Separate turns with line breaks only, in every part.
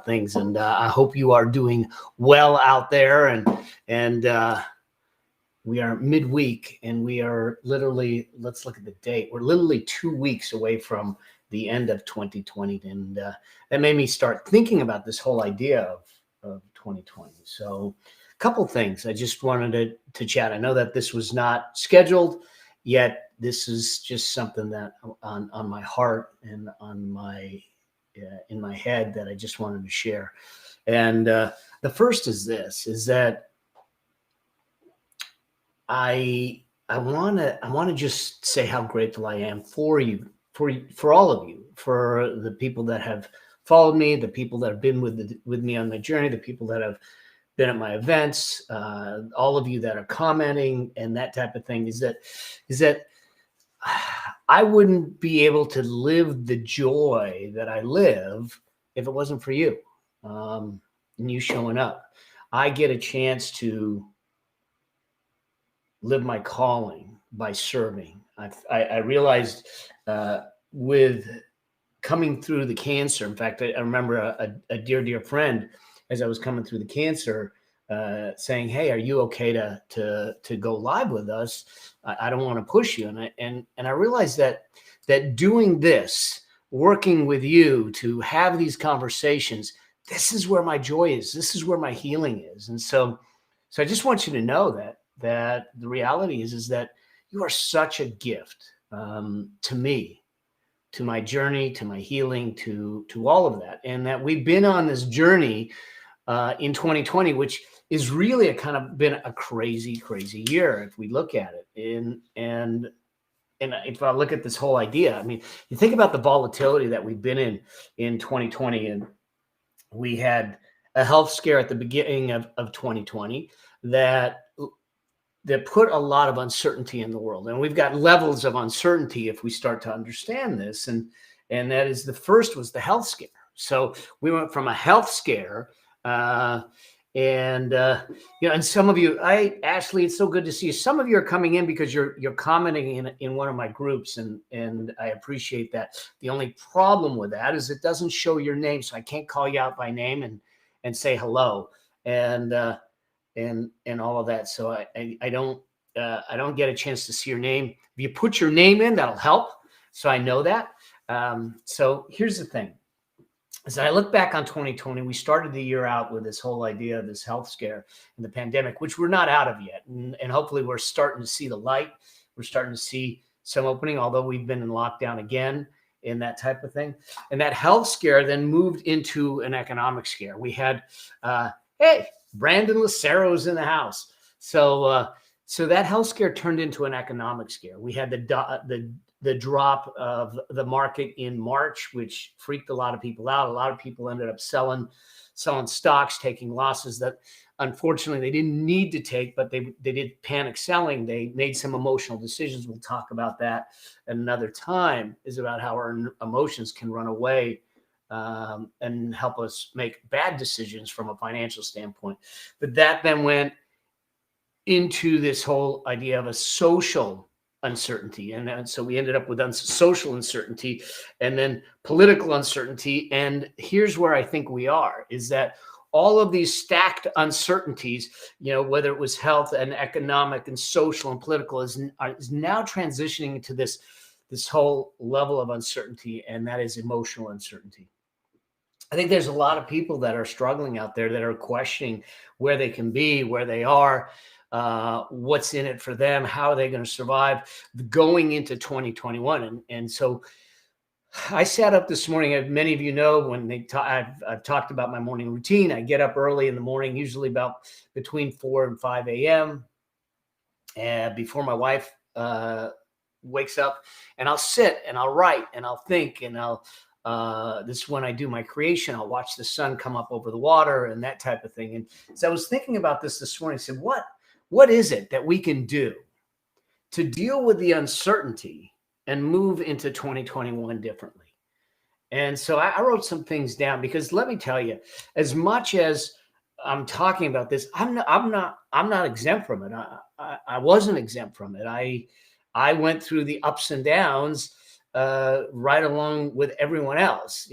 things. And I hope you are doing well out there. And we are midweek, and we are literally, let's look at the date. We're literally 2 weeks away from the end of 2020. And that made me start thinking about this whole idea of 2020. So a couple things I just wanted to chat. I know that this was not scheduled, yet this is just something that on my heart and on my in my head that I just wanted to share. And the first is this: is that I want to just say how grateful I am for you, for all of you, for the people that have followed me, the people that have been with me on my journey, the people that have been at my events, all of you that are commenting and that type of thing. Is that I wouldn't be able to live the joy that I live if it wasn't for you and you showing up. I get a chance to live my calling by serving. I realized with coming through the cancer. In fact, I remember a dear friend, as I was coming through the cancer, saying, "Hey, are you okay to go live with us? I don't want to push you." And I realized that doing this, working with you to have these conversations, this is where my joy is. This is where my healing is. And so I just want you to know that the reality is that you are such a gift to me, to my journey, to my healing, to all of that. And that we've been on this journey in 2020, which is really been a crazy year if we look at it. And if I look at this whole idea, I mean, you think about the volatility that we've been in 2020, and we had a health scare at the beginning of 2020 that put a lot of uncertainty in the world. And we've got levels of uncertainty if we start to understand this. And that is, the first was the health scare. So we went from a health scare and some of you, Ashley, it's so good to see you. Some of you are coming in because you're commenting in one of my groups, and I appreciate that. The only problem with that is it doesn't show your name. So I can't call you out by name and say hello. And all of that. So I don't get a chance to see your name. If you put your name in, that'll help. So I know that. So here's the thing. As I look back on 2020, we started the year out with this whole idea of this health scare and the pandemic, which we're not out of yet. And hopefully we're starting to see the light. We're starting to see some opening, although we've been in lockdown again and that type of thing. And that health scare then moved into an economic scare. We had, hey, Brandon Lacero's in the house. So that health scare turned into an economic scare. We had the drop of the market in March, which freaked a lot of people out. A lot of people ended up selling stocks, taking losses that unfortunately they didn't need to take, but they did panic selling. They made some emotional decisions. We'll talk about that at another time, is about how our emotions can run away and help us make bad decisions from a financial standpoint. But that then went into this whole idea of a social uncertainty. And so we ended up with social uncertainty and then political uncertainty. And here's where I think we are, is that all of these stacked uncertainties, whether it was health and economic and social and political, is now transitioning into this whole level of uncertainty, and that is emotional uncertainty. I think there's a lot of people that are struggling out there that are questioning where they can be, where they are, what's in it for them, how are they going to survive going into 2021. And so I sat up this morning, as many of you know, when I've talked about my morning routine. I get up early in the morning, usually about between 4 and 5 a.m. and before my wife wakes up, and I'll sit and I'll write and I'll think, and this is when I do my creation. I'll watch the sun come up over the water and that type of thing. And so I was thinking about this morning. I said, what is it that we can do to deal with the uncertainty and move into 2021 differently? And so I wrote some things down, because let me tell you, as much as I'm talking about this, I'm not exempt from it. I wasn't exempt from it. I went through the ups and downs right along with everyone else.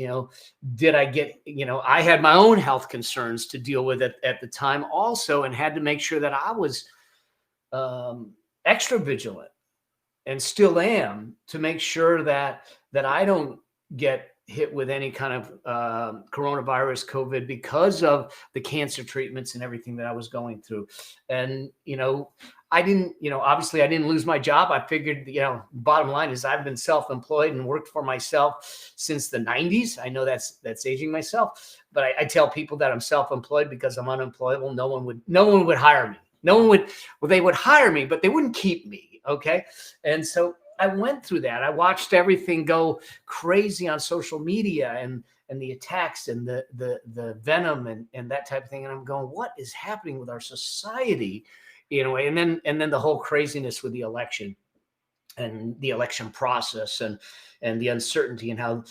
Did I get, I had my own health concerns to deal with at the time also, and had to make sure that I was extra vigilant, and still am, to make sure that I don't get hit with any kind of coronavirus, COVID, because of the cancer treatments and everything that I was going through. And, I didn't, obviously I didn't lose my job. I figured, bottom line is I've been self-employed and worked for myself since the 90s. I know that's aging myself, but I tell people that I'm self-employed because I'm unemployable. No one would hire me. They would hire me, but they wouldn't keep me. Okay. And so I went through that. I watched everything go crazy on social media, and the attacks and the venom and that type of thing. And I'm going, what is happening with our society? And then the whole craziness with the election and the election process, and the uncertainty, and how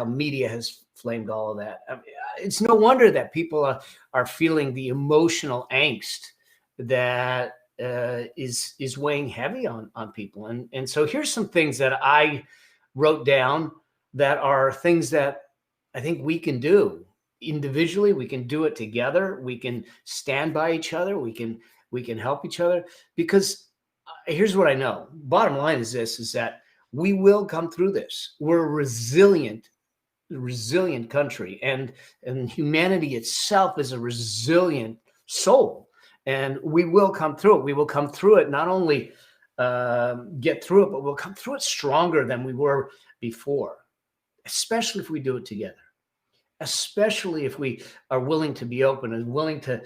media has flamed all of that. I mean, it's no wonder that people are feeling the emotional angst that is weighing heavy on people. And so here's some things that I wrote down that are things that I think we can do individually. We can do it together. We can stand by each other. We can help each other, because here's what I know. Bottom line is this, is that we will come through this. We're a resilient country, and humanity itself is a resilient soul. And we will come through it. We will come through it, not only get through it, but we'll come through it stronger than we were before, especially if we do it together, especially if we are willing to be open and willing to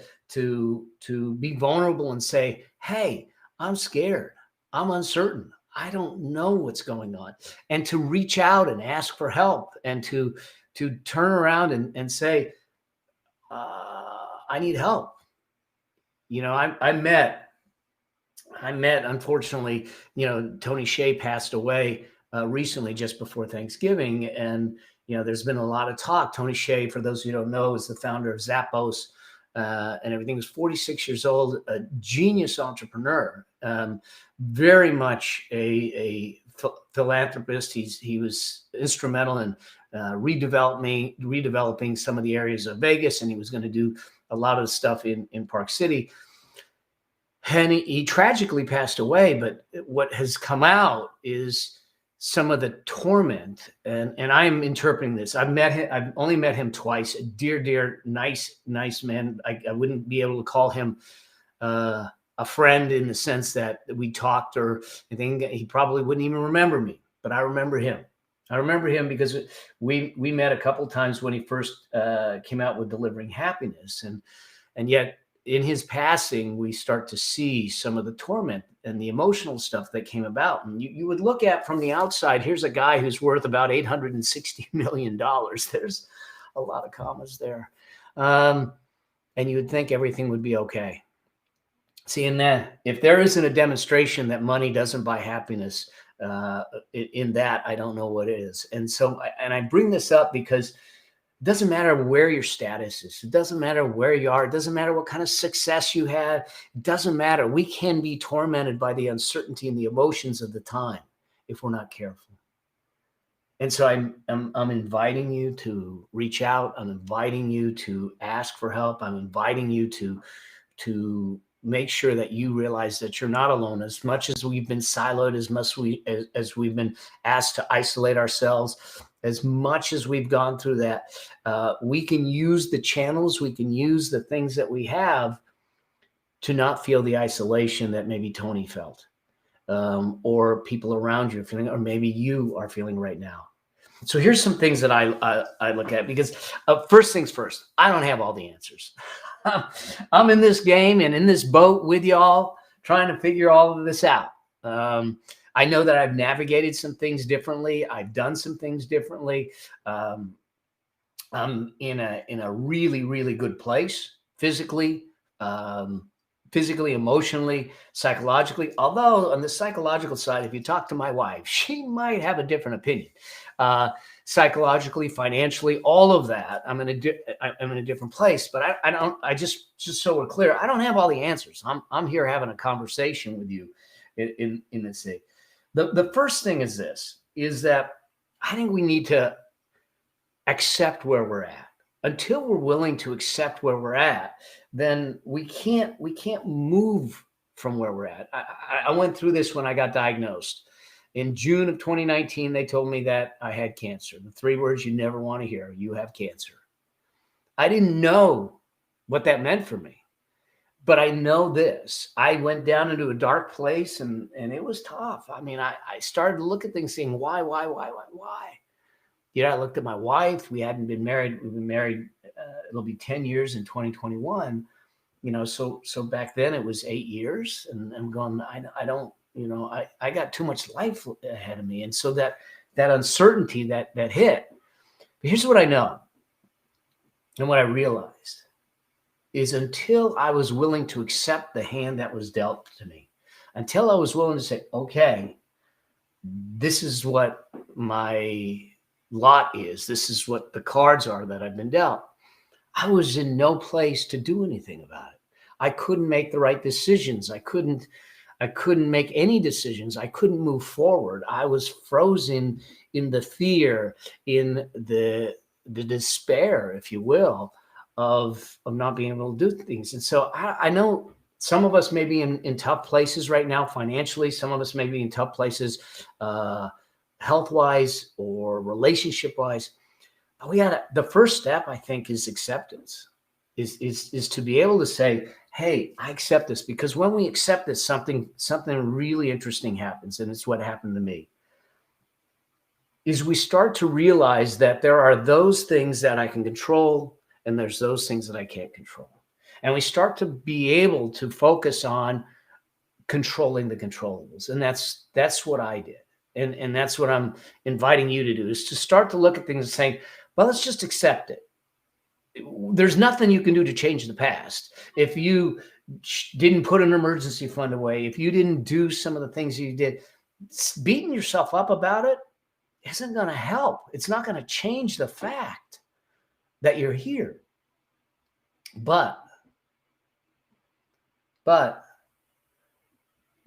be vulnerable and say, hey, I'm scared. I'm uncertain. I don't know what's going on. And to reach out and ask for help, and to turn around and say, I need help. I met, unfortunately, Tony Hsieh passed away recently, just before Thanksgiving. And, there's been a lot of talk. Tony Hsieh, for those who don't know, is the founder of Zappos and everything. He's 46 years old, a genius entrepreneur, very much a philanthropist. He was instrumental in redeveloping some of the areas of Vegas, and he was going to do a lot of the stuff in Park City. And he tragically passed away. But what has come out is some of the torment, and I'm interpreting this. I've only met him twice. A dear, nice man. I wouldn't be able to call him a friend in the sense that we talked or anything. He probably wouldn't even remember me, but I remember him. I remember him because we met a couple times when he first came out with Delivering Happiness, and yet in his passing, we start to see some of the torment and the emotional stuff that came about. And you would look at from the outside, here's a guy who's worth about $860 million. There's a lot of commas there. And you would think everything would be okay. See, in that, if there isn't a demonstration that money doesn't buy happiness, in that, I don't know what is. And so, and I bring this up because it doesn't matter where your status is. It doesn't matter where you are. It doesn't matter what kind of success you have. It doesn't matter. We can be tormented by the uncertainty and the emotions of the time if we're not careful. And so I'm inviting you to reach out. I'm inviting you to ask for help. I'm inviting you to make sure that you realize that you're not alone. As much as we've been siloed, as we've been asked to isolate ourselves, as much as we've gone through that, we can use the channels, we can use the things that we have to not feel the isolation that maybe Tony felt, or people around you are feeling, or maybe you are feeling right now. So here's some things that I look at, because first things first, I don't have all the answers. I'm in this game and in this boat with y'all, trying to figure all of this out. I know that I've navigated some things differently. I've done some things differently. I'm in a really, really good place physically, emotionally, psychologically. Although on the psychological side, if you talk to my wife, she might have a different opinion. Psychologically, financially, all of that, I'm in a different place. But I just so we're clear, I don't have all the answers. I'm here having a conversation with you in this thing. The first thing is this, is that I think we need to accept where we're at. Until we're willing to accept where we're at, then we can't move from where we're at. I went through this when I got diagnosed. In June of 2019, they told me that I had cancer. The 3 words you never want to hear: you have cancer. I didn't know what that meant for me, but I know this. I went down into a dark place, and it was tough. I mean, I started to look at things saying, why? I looked at my wife. We hadn't been married. We've been married. It'll be 10 years in 2021. So back then it was 8 years, and I'm going, I don't, I got too much life ahead of me. And so that uncertainty that hit. But here's what I know. And what I realized is, until I was willing to accept the hand that was dealt to me, until I was willing to say, okay, this is what my lot is, this is what the cards are that I've been dealt, I was in no place to do anything about it. I couldn't make the right decisions. I couldn't make any decisions. I couldn't move forward. I was frozen in the fear, in the despair, if you will, of not being able to do things. And so I know some of us may be in tough places right now financially. Some of us may be in tough places health-wise or relationship-wise. But the first step, I think, is acceptance, is to be able to say, hey, I accept this. Because when we accept this, something really interesting happens. And it's what happened to me. Is we start to realize that there are those things that I can control, and there's those things that I can't control. And we start to be able to focus on controlling the controllables. And that's what I did. And that's what I'm inviting you to do, is to start to look at things and saying, well, let's just accept it. There's nothing you can do to change the past. If you didn't put an emergency fund away, if you didn't do some of the things you did, beating yourself up about it isn't going to help. It's not going to change the fact that you're here. But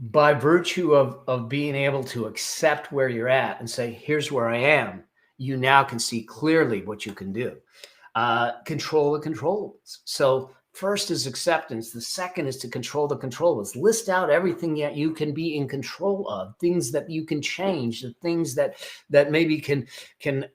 by virtue of being able to accept where you're at and say, here's where I am, you now can see clearly what you can do. Control the controllables. So first is acceptance. The second is to control the controllables. List out everything that you can be in control of, things that you can change, the things that maybe can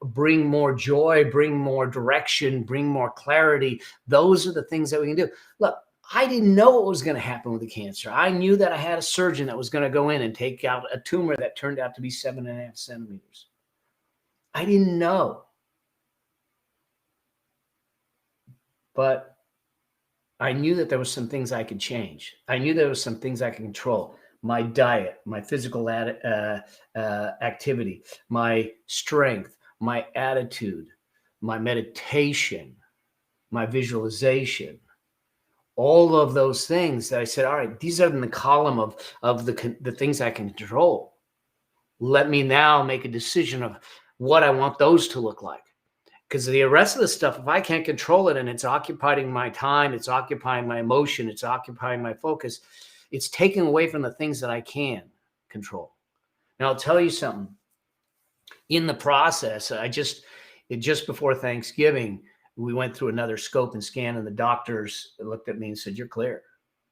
bring more joy, bring more direction, bring more clarity. Those are the things that we can do. Look, I didn't know what was going to happen with the cancer. I knew that I had a surgeon that was going to go in and take out a tumor that turned out to be 7.5 centimeters. I didn't know. But I knew that there was some things I could change. I knew there was some things I could control. My diet, my physical activity, my strength, my attitude, my meditation, my visualization, all of those things that I said, all right, these are in the column of the things I can control. Let me now make a decision of what I want those to look like. Because the rest of the stuff, if I can't control it and it's occupying my time, it's occupying my emotion, it's occupying my focus, it's taking away from the things that I can control. Now, I'll tell you something. In the process, just before Thanksgiving, we went through another scope and scan, and the doctors looked at me and said, you're clear.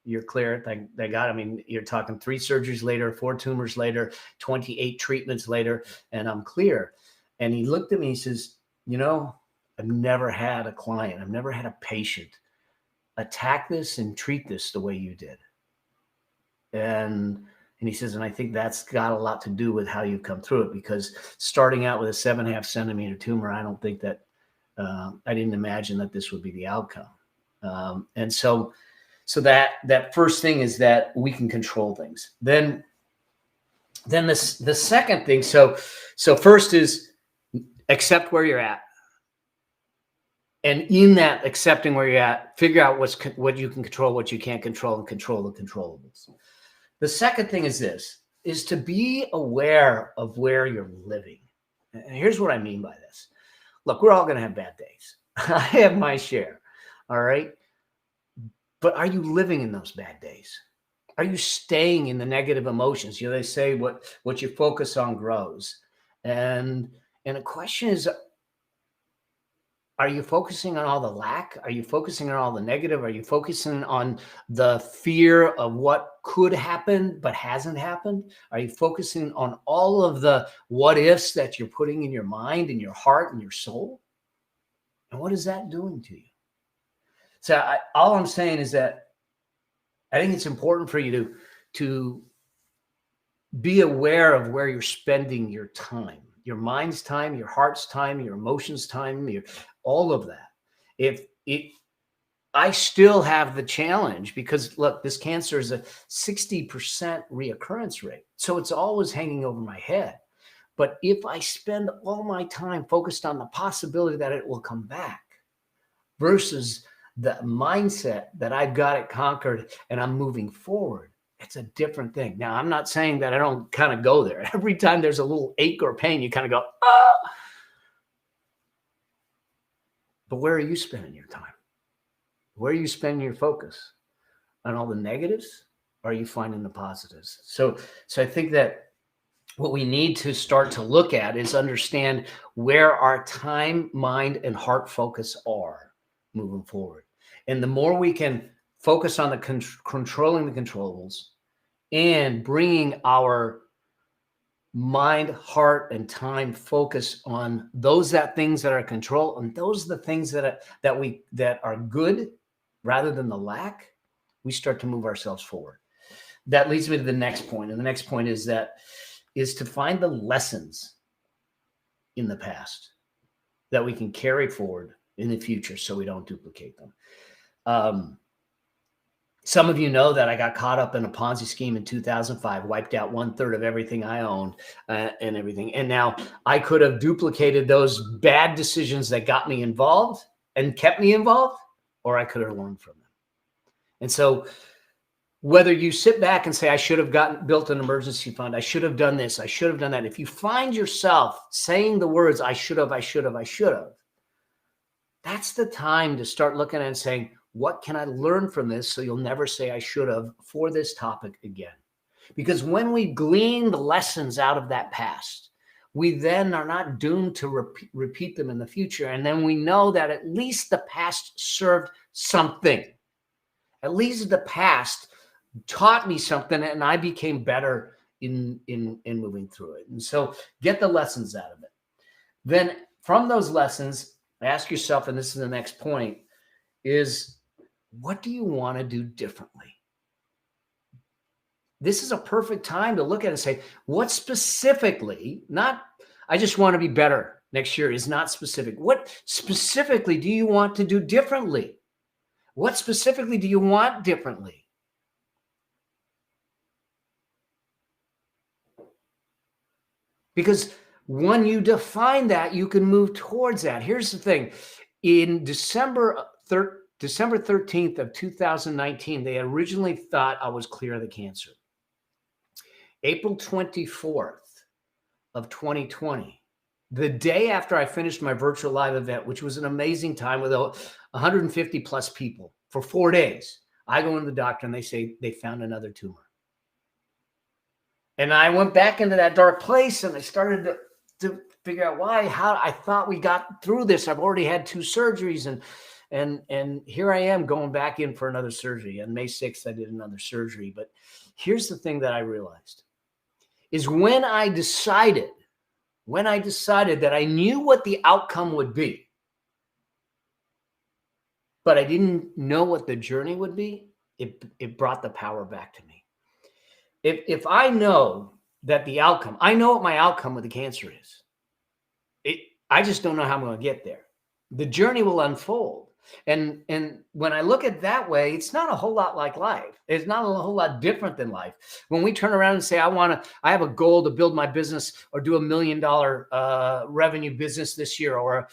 You're clear. They got, I mean, you're talking 3 surgeries later, 4 tumors later, 28 treatments later, and I'm clear. And he looked at me and he says, I've never had a client, I've never had a patient attack this and treat this the way you did. And he says, and I think that's got a lot to do with how you've come through it, because starting out with a 7.5 centimeter tumor, I don't think that, I didn't imagine that this would be the outcome. And so that first thing is that we can control things. Then the second thing, so first is accept where you're at. And in that accepting where you're at, figure out what you can control, what you can't control, and control the controllables. The second thing is this, is to be aware of where you're living. And here's what I mean by this. Look, we're all going to have bad days. I have my share. All right. But are you living in those bad days? Are you staying in the negative emotions? They say what you focus on grows. And And the question is, are you focusing on all the lack? Are you focusing on all the negative? Are you focusing on the fear of what could happen but hasn't happened? Are you focusing on all of the what ifs that you're putting in your mind and your heart and your soul? And what is that doing to you? So all I'm saying is that I think it's important for you to be aware of where you're spending your time, your mind's time, your heart's time, your emotions' time, all of that. I still have the challenge because look, this cancer is a 60% reoccurrence rate. So it's always hanging over my head. But if I spend all my time focused on the possibility that it will come back versus the mindset that I've got it conquered and I'm moving forward, it's a different thing. Now, I'm not saying that I don't kind of go there. Every time there's a little ache or pain, you kind of go, ah. But where are you spending your time? Where are you spending your focus? On all the negatives? Or are you finding the positives? So I think that what we need to start to look at is understand where our time, mind, and heart focus are moving forward. And the more we can focus on the controlling the controllables and bringing our mind, heart, and time focus on those things that are control, and those are the things that are good rather than the lack, we start to move ourselves forward. That leads me to the next point. And the next point is to find the lessons in the past that we can carry forward in the future so we don't duplicate them. Some of you know that I got caught up in a Ponzi scheme in 2005, wiped out 1/3 of everything I owned and everything. And now I could have duplicated those bad decisions that got me involved and kept me involved, or I could have learned from them. And so whether you sit back and say, I should have built an emergency fund, I should have done this, I should have done that. If you find yourself saying the words, I should have, that's the time to start looking at and saying, what can I learn from this so you'll never say I should have for this topic again? Because when we glean the lessons out of that past, we then are not doomed to repeat them in the future. And then we know that at least the past served something. At least the past taught me something and I became better in moving through it. And so get the lessons out of it. Then from those lessons, ask yourself, and this is the next point, is what do you want to do differently? This is a perfect time to look at it and say, what specifically, not, I just want to be better next year is not specific. What specifically do you want to do differently? What specifically do you want differently? Because when you define that, you can move towards that. Here's the thing. In December 13th of 2019, they originally thought I was clear of the cancer. April 24th of 2020, the day after I finished my virtual live event, which was an amazing time with 150 plus people for 4 days, I go into the doctor and they say they found another tumor. And I went back into that dark place and I started to figure out how I thought we got through this. I've already had 2 surgeries and here I am going back in for another surgery. On May 6th, I did another surgery. But here's the thing that I realized is when I decided that I knew what the outcome would be, but I didn't know what the journey would be, it brought the power back to me. If I know that the outcome, I know what my outcome with the cancer is. I just don't know how I'm going to get there. The journey will unfold. And when I look at it that way, it's not a whole lot like life. It's not a whole lot different than life. When we turn around and say, I have a goal to build my business or do $1 million revenue business this year, or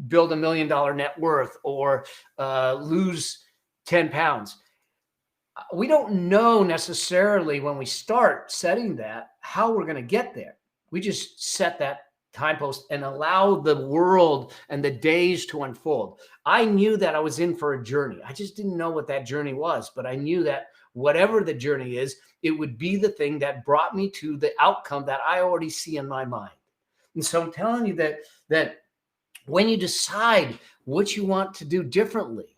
build $1 million net worth, or lose 10 pounds. We don't know necessarily when we start setting that how we're going to get there. We just set that time post and allow the world and the days to unfold. I knew that I was in for a journey. I just didn't know what that journey was, but I knew that whatever the journey is, it would be the thing that brought me to the outcome that I already see in my mind. And so I'm telling you that when you decide what you want to do differently,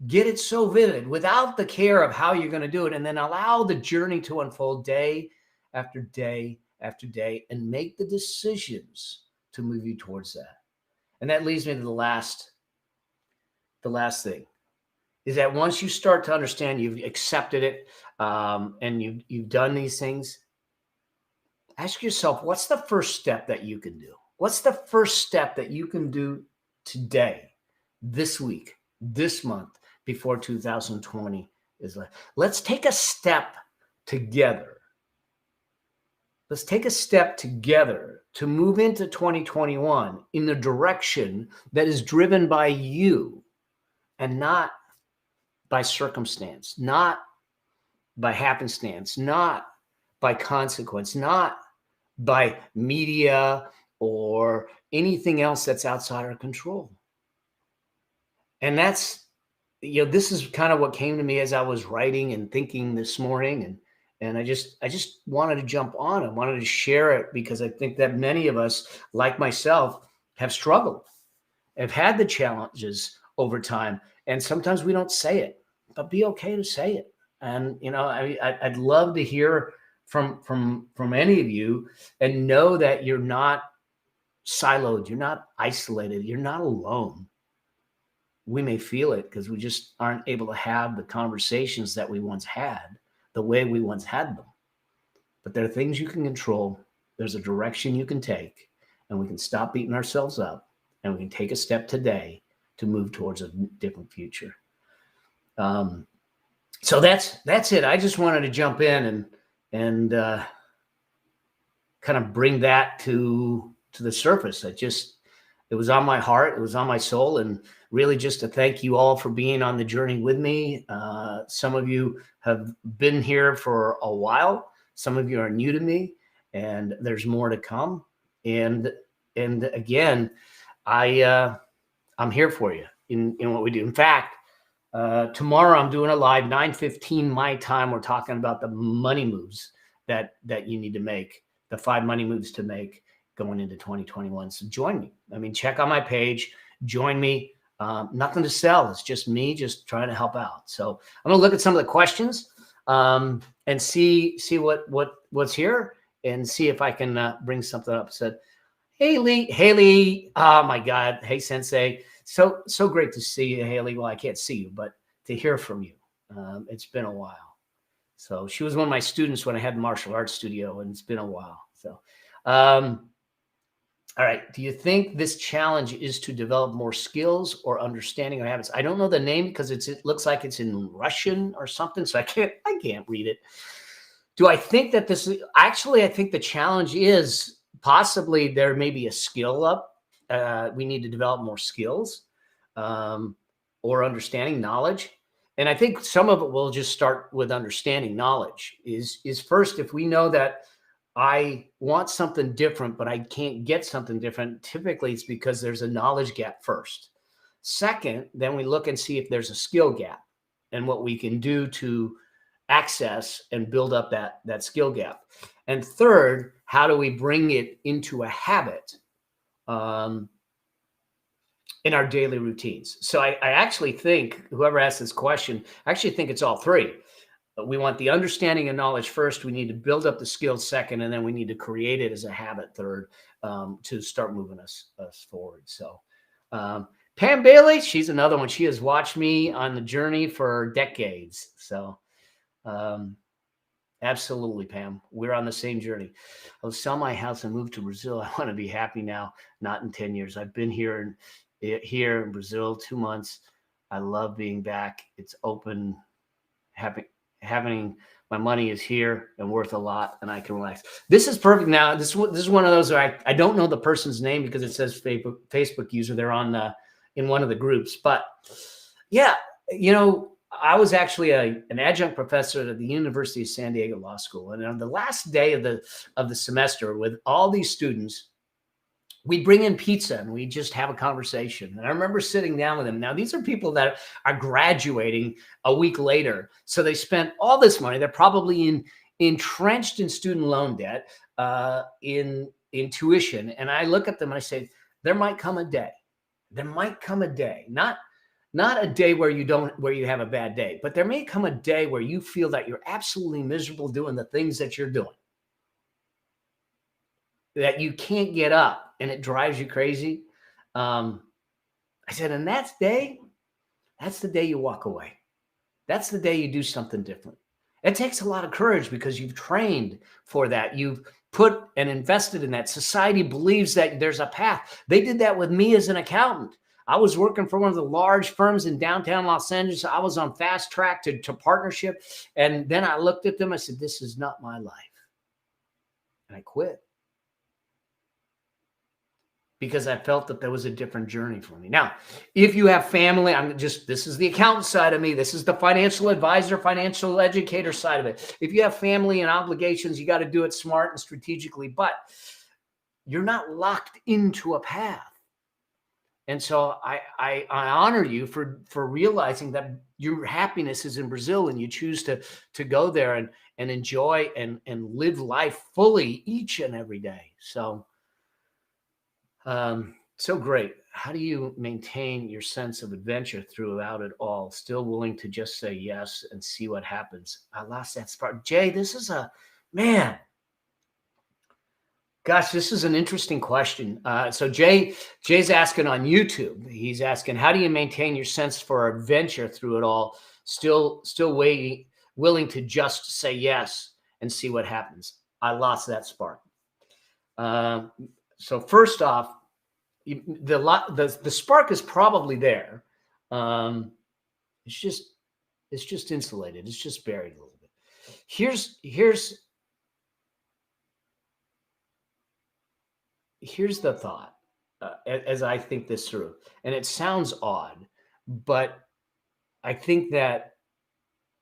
get it so vivid without the care of how you're going to do it, and then allow the journey to unfold day after day after day, and make the decisions to move you towards that. And that leads me to the last thing, is that once you start to understand you've accepted it, and you've done these things, ask yourself, what's the first step that you can do? What's the first step that you can do today, this week, this month, before 2020 is like? Let's take a step together. Let's take a step together to move into 2021 in the direction that is driven by you and not by circumstance, not by happenstance, not by consequence, not by media or anything else that's outside our control. And that's, this is kind of what came to me as I was writing and thinking this morning. And I just wanted to jump on. I wanted to share it because I think that many of us, like myself, have struggled, have had the challenges over time. And sometimes we don't say it, but be okay to say it. And, I'd love to hear from any of you and know that you're not siloed, you're not isolated, you're not alone. We may feel it because we just aren't able to have the conversations that we once had the way we once had them. But there are things you can control. There's a direction you can take, and we can stop beating ourselves up, and we can take a step today to move towards a different future. So that's it. I just wanted to jump in and kind of bring that to the surface. It was on my heart. It was on my soul. And really just to thank you all for being on the journey with me. Some of you have been here for a while. Some of you are new to me, and there's more to come. And again, I'm here for you in what we do. In fact, tomorrow I'm doing a live 9:15 my time. We're talking about the money moves that you need to make, the 5 money moves to make going into 2021. So join me. Check out my page, join me. Nothing to sell. It's just me just trying to help out. So I'm gonna look at some of the questions and see what's here, and see if I can bring something up. Said, Haley, oh my God, hey Sensei, so great to see you, Haley. Well, I can't see you, but to hear from you. It's been a while. So she was one of my students when I had the martial arts studio, and it's been a while. So. All right. Do you think this challenge is to develop more skills or understanding or habits? I don't know the name because it looks like it's in Russian or something, so I can't read it. Do I think that this is actually? I think the challenge is possibly there may be a skill up. We need to develop more skills or understanding knowledge, and I think some of it will just start with understanding knowledge. Is first, if we know that I want something different, but I can't get something different, typically it's because there's a knowledge gap first. Second, then we look and see if there's a skill gap and what we can do to access and build up that skill gap. And third, how do we bring it into a habit in our daily routines? So I actually think, whoever asked this question, I actually think it's all three. We want the understanding and knowledge first. We need to build up the skills second, and then we need to create it as a habit third to start moving us forward. So Pam Bailey, she's another one. She has watched me on the journey for decades. So absolutely, Pam, we're on the same journey. I'll sell my house and move to Brazil. I want to be happy now, not in 10 years. I've been here in Brazil 2 months. I love being back. It's open, having my money is here and worth a lot, and I can relax. This is perfect. Now, this is one of those where I don't know the person's name because it says Facebook user. They're on in one of the groups. But yeah, I was actually an adjunct professor at the University of San Diego Law School, and on the last day of the semester, with all these students, we bring in pizza and we just have a conversation. And I remember sitting down with them. Now, these are people that are graduating a week later. So they spent all this money. They're probably entrenched in student loan debt, in tuition. And I look at them and I say, there might come a day. There might come a day, not a day where you have a bad day, but there may come a day where you feel that you're absolutely miserable doing the things that you're doing, that you can't get up and it drives you crazy. I said, and that's the day you walk away. That's the day you do something different. It takes a lot of courage because you've trained for that. You've put and invested in that. Society believes that there's a path. They did that with me as an accountant. I was working for one of the large firms in downtown Los Angeles. I was on fast track to partnership. And then I looked at them. I said, this is not my life. And I quit. Because I felt that there was a different journey for me. Now, if you have family, this is the accountant side of me. This is the financial advisor, financial educator side of it. If you have family and obligations, you got to do it smart and strategically, but you're not locked into a path. And so I honor you for realizing that your happiness is in Brazil and you choose to go there and enjoy and live life fully each and every day. So great. How do you maintain your sense of adventure throughout it all? Still willing to just say yes and see what happens. I lost that spark. Jay, this is man. Gosh, this is an interesting question. So Jay's asking on YouTube. He's asking, how do you maintain your sense for adventure through it all? Still willing to just say yes and see what happens. I lost that spark. So first off, the spark is probably there. It's just insulated. It's just buried a little bit. Here's the thought, as I think this through, and it sounds odd, but I think that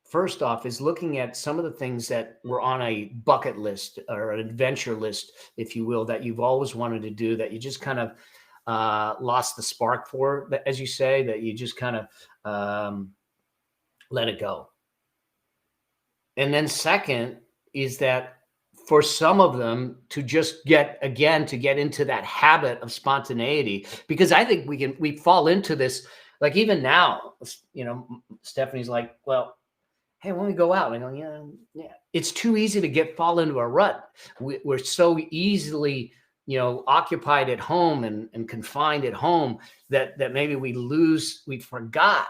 first off is looking at some of the things that were on a bucket list or an adventure list, if you will, that you've always wanted to do, that you just kind of lost the spark for, as you say, that you just kind of let it go. And then second is that for some of them to just get into that habit of spontaneity, because I think we fall into this, like even now, Stephanie's like, well, hey, when we go out, I go, yeah. It's too easy to fall into a rut. We're so easily, occupied at home and confined at home that maybe we forgot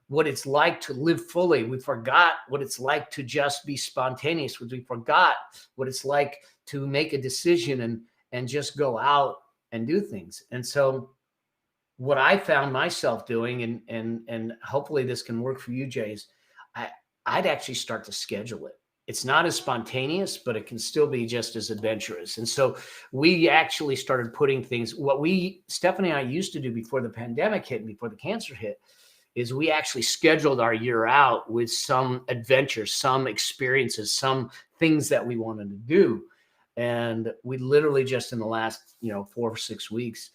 what it's like to live fully. We forgot what it's like to just be spontaneous. We forgot what it's like to make a decision and just go out and do things. And so what I found myself doing, and hopefully this can work for you, Jay, is I'd actually start to schedule it. It's not as spontaneous, but it can still be just as adventurous. And so we actually started putting things, Stephanie and I used to do before the pandemic hit, before the cancer hit, is we actually scheduled our year out with some adventures, some experiences, some things that we wanted to do. And we literally just in the last, 4 or 6 weeks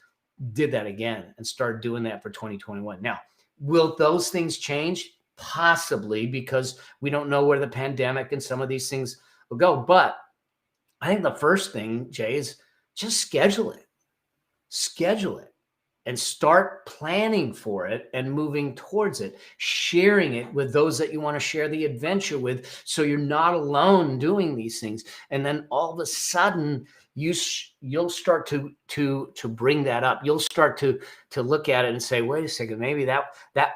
did that again and started doing that for 2021. Now, will those things change? Possibly, because we don't know where the pandemic and some of these things will go. But I think the first thing, Jay, is just schedule it. Schedule it. And start planning for it and moving towards it, sharing it with those that you want to share the adventure with, so you're not alone doing these things. And then all of a sudden, you'll start to bring that up. You'll start to look at it and say, wait a second, maybe that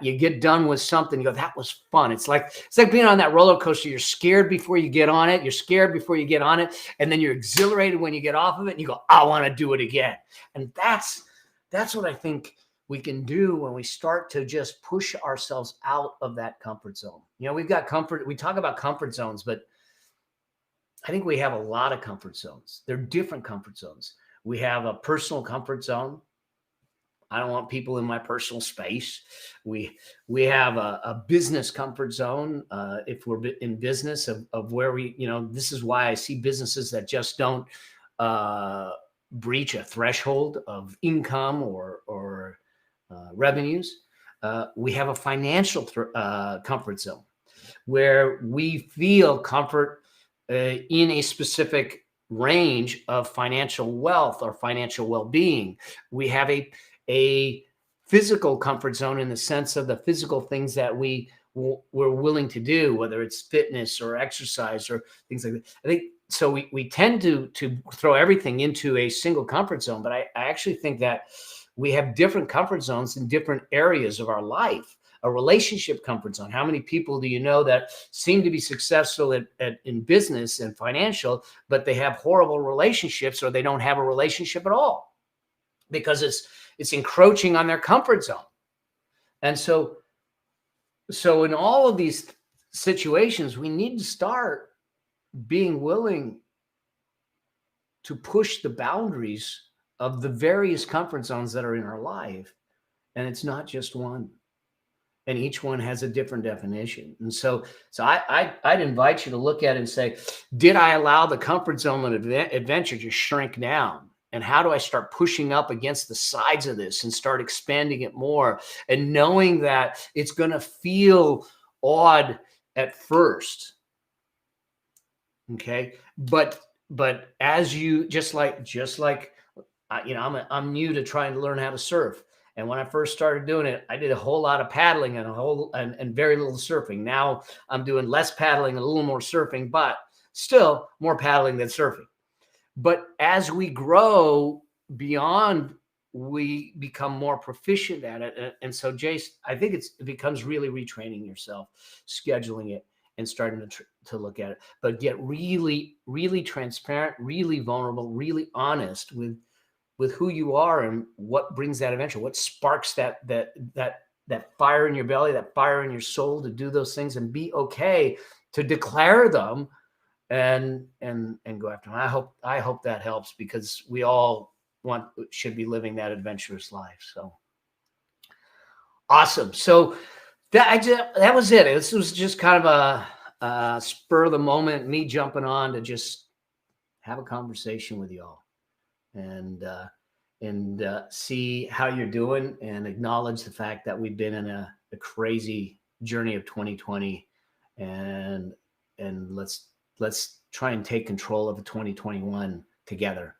you get done with something, you go, that was fun. It's like being on that roller coaster. You're scared before you get on it. You're scared before you get on it, and then you're exhilarated when you get off of it, and you go, I want to do it again. And that's what I think we can do when we start to just push ourselves out of that comfort zone. We've got comfort. We talk about comfort zones, but I think we have a lot of comfort zones. They're different comfort zones. We have a personal comfort zone. I don't want people in my personal space. We have a business comfort zone. If we're in business of where this is why I see businesses that just don't breach a threshold of income or revenues. We have a financial comfort zone where we feel comfort in a specific range of financial wealth or financial well-being. We have a physical comfort zone in the sense of the physical things that we're willing to do, whether it's fitness or exercise or things like that. I think so. We tend to throw everything into a single comfort zone, but I actually think that we have different comfort zones in different areas of our life. A relationship comfort zone. How many people do you know that seem to be successful in business and financial, but they have horrible relationships, or they don't have a relationship at all because it's encroaching on their comfort zone? And so in all of these situations, we need to start being willing to push the boundaries of the various comfort zones that are in our life. And it's not just one. And each one has a different definition. And so I'd invite you to look at it and say, did I allow the comfort zone of adventure to shrink down? And how do I start pushing up against the sides of this and start expanding it more? And knowing that it's going to feel odd at first. Okay. But as you, just like, I'm new to trying to learn how to surf. And when I first started doing it, I did a whole lot of paddling and very little surfing. Now I'm doing less paddling and a little more surfing, but still more paddling than surfing. But as we grow beyond, we become more proficient at it. And so, Jace, I think it becomes really retraining yourself, scheduling it, and starting to look at it. But get really, really transparent, really vulnerable, really honest with who you are and what brings that adventure, what sparks that fire in your belly, that fire in your soul to do those things, and be okay to declare them and go after them. I hope that helps, because we all should be living that adventurous life. So awesome. So that was it. This was just kind of a spur of the moment, me jumping on to just have a conversation with you all. And see how you're doing, and acknowledge the fact that we've been in a crazy journey of 2020, and let's try and take control of 2021 together,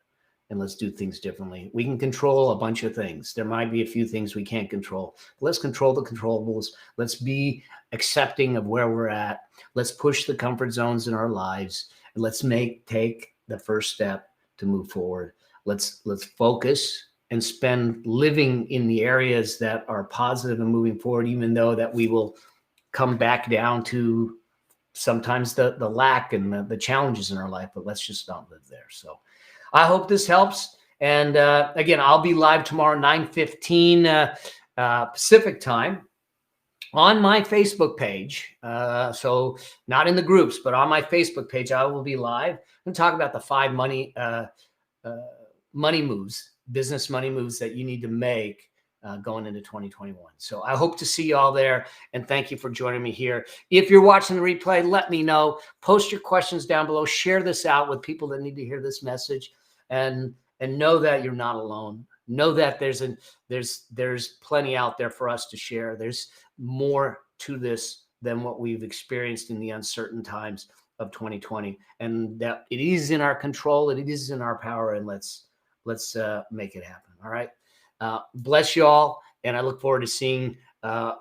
and let's do things differently. We can control a bunch of things. There might be a few things we can't control. Let's control the controllables. Let's be accepting of where we're at. Let's push the comfort zones in our lives, and let's take the first step to move forward. Let's focus and spend living in the areas that are positive and moving forward, even though that we will come back down to sometimes the lack and the challenges in our life, but let's just not live there. So I hope this helps. And again, I'll be live tomorrow, 9:15 Pacific time, on my Facebook page. So not in the groups, but on my Facebook page, I will be live and talk about the 5 money moves, business money moves that you need to make going into 2021. So I hope to see you all there, and thank you for joining me here. If you're watching the replay, let me know. Post your questions down below. Share this out with people that need to hear this message, and know that you're not alone. Know that there's plenty out there for us to share. There's more to this than what we've experienced in the uncertain times of 2020, and that it is in our control, and it is in our power, and let's make it happen. All right. Bless you all. And I look forward to seeing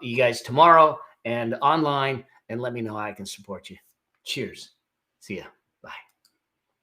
you guys tomorrow and online, and let me know how I can support you. Cheers. See ya.